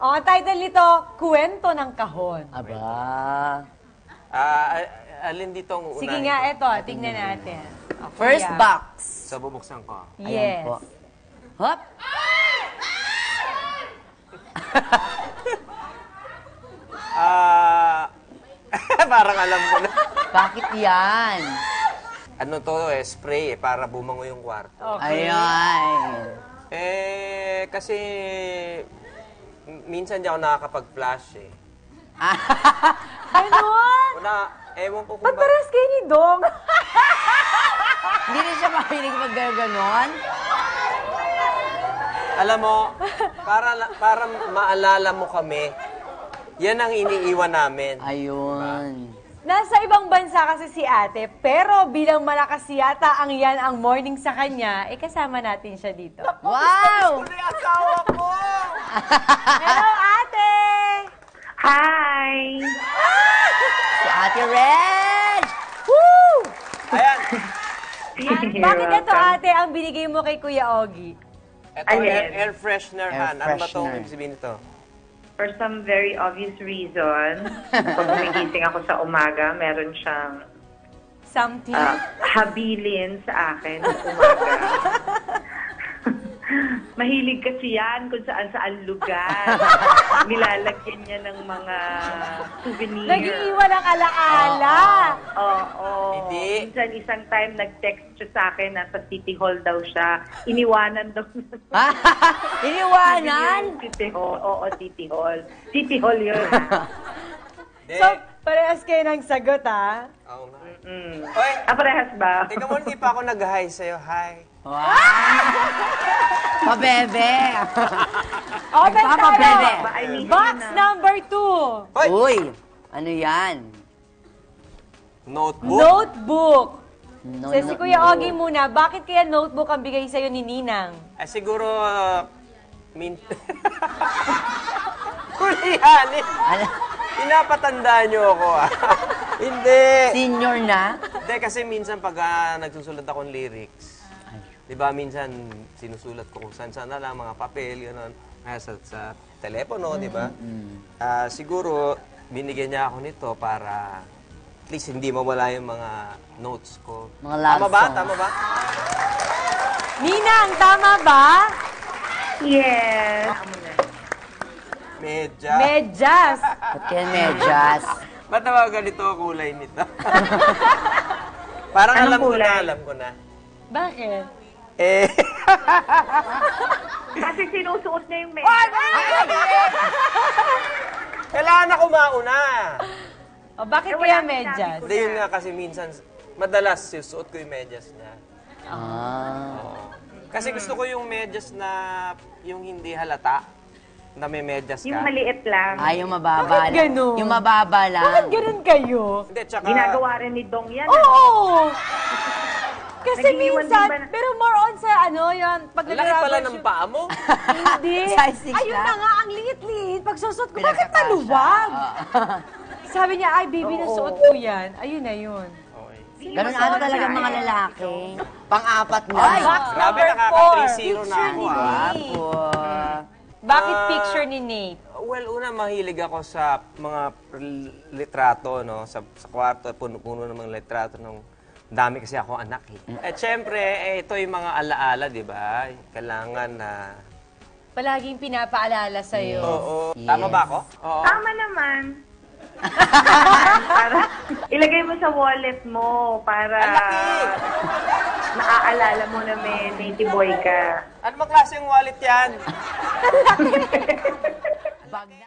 Ang title nito, Kwento ng Kahon. Aba. Alin dito ang unahin Sige nga, ko? eto, tignan natin. First Kuya. box. So, bubuksan ko. Yes. Ayan po. Hop. Parang alam ko na. Bakit yan? Ano to spray para bumango yung kwarto. Okay. Ayan. Kasi minsan di ako nakakapag-flash eh. Ganon! Ewan ko kung Ba't pares kayo ni Dong? Hindi na siya makinig mag-ganon. Alam mo, para maalala mo kami, yan ang iniiwan namin. Ayun. Nasa ibang bansa kasi si ate, pero bilang malakas yata ang yan ang morning sa kanya, kasama natin siya dito. Wow! Uli asawa ko! Hello, ate! Hi! Si Ate Reg! Woo! Ayan. Bakit ito, ate, ang binigay mo kay Kuya Ogie? Ito, Ayan. air freshener, Air Han. Ano ba ito? freshener. Ibig sabihin ito? For some very obvious reason, pag gumigising ako sa umaga, meron siyang Something? habilin sa akin sa umaga. Mahilig kasi yan kung saan-saan lugar. Nilalagyan niya ng mga souvenir. Nag-iiwan ang alaala. Oo. Hindi. Minsan isang time nag-text siya sa akin, nasa City Hall daw siya. Iniwanan daw niya. Iniwanan? City Hall. Oo, City Hall. City Hall yun. Hindi. So, parehas kayo ng sagot, ha? Oo nga. Mm. Oy, Parehas ba? teka mo, hindi pa ako nag-hi sa'yo. Hi. Wow! Pabebe! Open Nagpapabebe. tayo! I need Box you na. number 2. Hoy! Uy! Ano yan? Notebook. Notebook. No, So, si Kuya Ogie muna, bakit kaya notebook ang bigay sa'yo ni Ninang? Siguro, Kulihanin. Ano? Pinapatanda niyo ako, ah. Hindi. Senior na? Hindi, kasi minsan pag nagsusulat akong lyrics, di ba, minsan sinusulat ko kung saan na lang, mga papel, gano'n, sa telepono, di ba? Siguro, binigyan niya ako nito para at least hindi mawala yung mga notes ko. Mga love Tama ba? songs. Tama ba? Ninang, tama ba? Yes. Medya. Medyas. Ba't kaya medyas? Ba't naman ganito ang kulay nito? Parang Anong alam ko kulay? na, alam ko na. Bakit? Eh, Kasi sinusuot niya yung kailangan ako mauna. O, bakit Eh, kaya wala medyas? Hindi, yun nga kasi minsan, madalas susuot ko yung medyas niya. Ah. Kasi gusto ko yung medyas na, yung hindi halata, na may medyas ka. Yung maliit lang. Ay, yung mababa Bakit lang. ganun? Yung mababa lang. Bakit ganun kayo? Hindi, tsaka, Ginagawa rin ni Dong yan. Oo! Kasi Nag-iiwan minsan, din ba na- pero more on sa yun, pag ang laki pala nag-rubber ng shoe- paa mo. Hindi. Size six Ayun na? na nga, ang liit-liit. Pag susot ko, bakit Pinagkakasya. maluwag? Ah. Sabi niya, ay, baby, nasuot ko yan. Ayun na yun. Okay. Ganun ata talaga mga lalaki. Pang-apat na. Ay, box Grabe, number nakaka-3-0 4. na ako, ah. Apo. Bakit picture ni Nate? Well, una, mahilig ako sa mga litrato, no? Sa kwarto, puno-puno ng mga litrato ng dami kasi ako anak, eh. At syempre, ito yung mga alaala, di ba? Kailangan na... Palaging pinapaalala sa'yo. Oo. Yes. Tama ba ako? Oo. Tama naman. Para ilagay mo sa wallet mo para Ang laki! naaalala mo na may native boy ka. Ano bang klaseng wallet yan? Bag na.